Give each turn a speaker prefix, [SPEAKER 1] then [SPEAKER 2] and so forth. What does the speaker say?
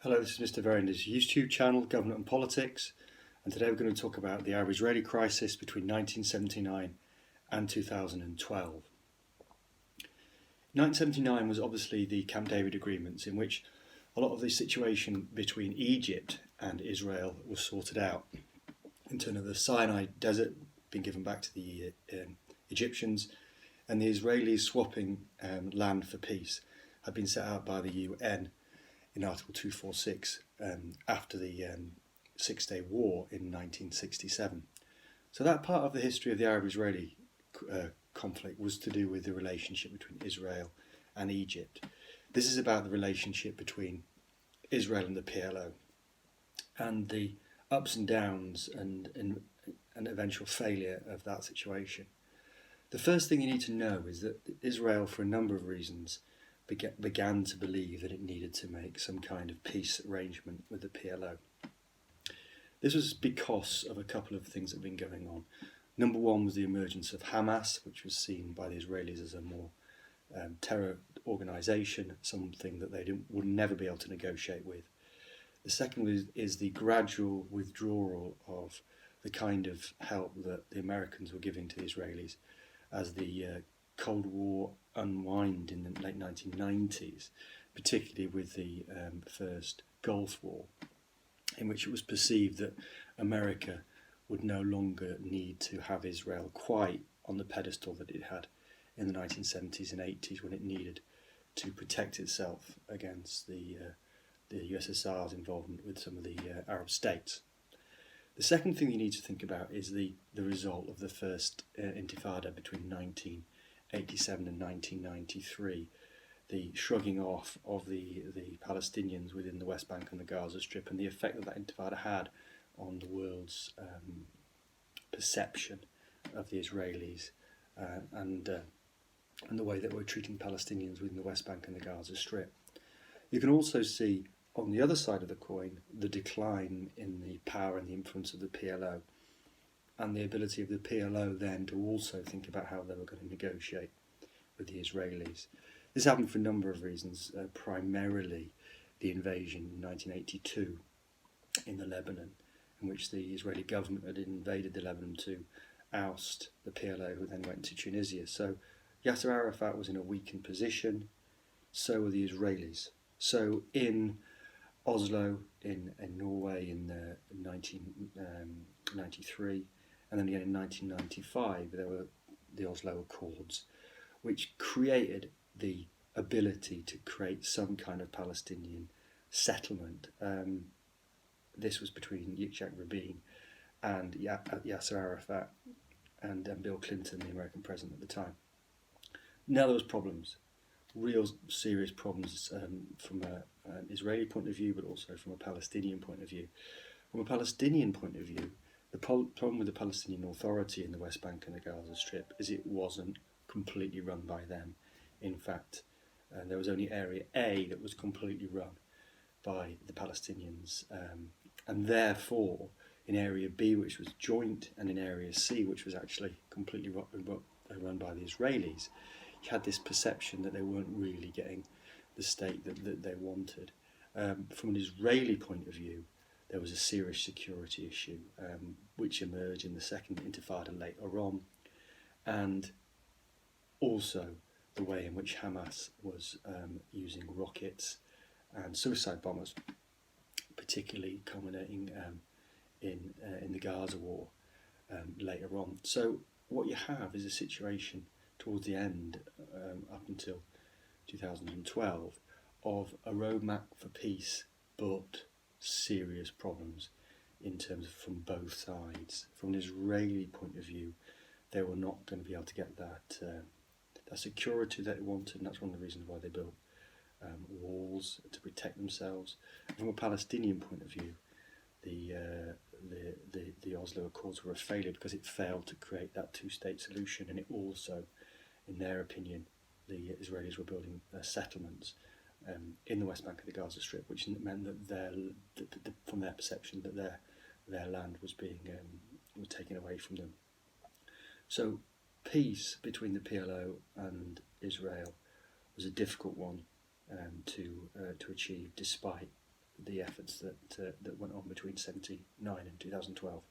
[SPEAKER 1] Hello, this is Mr. Veranda's YouTube channel, Government and Politics, and today we're going to talk about the Arab-Israeli crisis between 1979 and 2012. 1979 was obviously the Camp David agreements, in which a lot of the situation between Egypt and Israel was sorted out in terms of the Sinai Desert being given back to the Egyptians, and the Israelis swapping land for peace had been set out by the UN in Article 246 after the Six-Day War in 1967. So that part of the history of the Arab-Israeli conflict was to do with the relationship between Israel and Egypt. This is about the relationship between Israel and the PLO and the ups and downs and eventual failure of that situation. The first thing you need to know is that Israel, for a number of reasons, began to believe that it needed to make some kind of peace arrangement with the PLO. This was because of a couple of things that had been going on. Number one was the emergence of Hamas, which was seen by the Israelis as a more terror organisation, something that they would never be able to negotiate with. The second is the gradual withdrawal of the kind of help that the Americans were giving to the Israelis as the Cold War unwind in the late 1990s, particularly with the first Gulf War, in which it was perceived that America would no longer need to have Israel quite on the pedestal that it had in the 1970s and 80s, when it needed to protect itself against the USSR's involvement with some of the Arab states. The second thing you need to think about is the result of the first Intifada between 1987 and 1993, the shrugging off of the Palestinians within the West Bank and the Gaza Strip, and the effect that Intifada had on the world's perception of the Israelis and the way that we're treating Palestinians within the West Bank and the Gaza Strip. You can also see on the other side of the coin the decline in the power and the influence of the PLO, and the ability of the PLO then to also think about how they were going to negotiate with the Israelis. This happened for a number of reasons, primarily the invasion in 1982 in the Lebanon, in which the Israeli government had invaded the Lebanon to oust the PLO, who then went to Tunisia. So Yasser Arafat was in a weakened position, so were the Israelis. So in Oslo in Norway in 1993, and then again in 1995 there were the Oslo Accords, which created the ability to create some kind of Palestinian settlement. This was between Yitzhak Rabin and Yasser Arafat and Bill Clinton, the American president at the time. Now there was problems, real serious problems from an Israeli point of view, but also from a Palestinian point of view. From a Palestinian point of view, the problem with the Palestinian Authority in the West Bank and the Gaza Strip is it wasn't completely run by them. In fact, there was only Area A that was completely run by the Palestinians, and therefore in Area B, which was joint, and in Area C, which was actually completely run by the Israelis, you had this perception that they weren't really getting the state that they wanted. From an Israeli point of view, there was a serious security issue, which emerged in the second Intifada later on, and also the way in which Hamas was using rockets and suicide bombers, particularly culminating in the Gaza war later on. So what you have is a situation towards the end, up until 2012, of a roadmap for peace, but serious problems in terms of from both sides. From an Israeli point of view, they were not going to be able to get that security that they wanted, and that's one of the reasons why they built walls to protect themselves. And from a Palestinian point of view, the Oslo Accords were a failure because it failed to create that two-state solution, and it also, in their opinion, the Israelis were building settlements in the West Bank of the Gaza Strip, which meant that from their perception, that their land was being was taken away from them. So peace between the PLO and Israel was a difficult one to achieve, despite the efforts that went on between 1979 and 2012.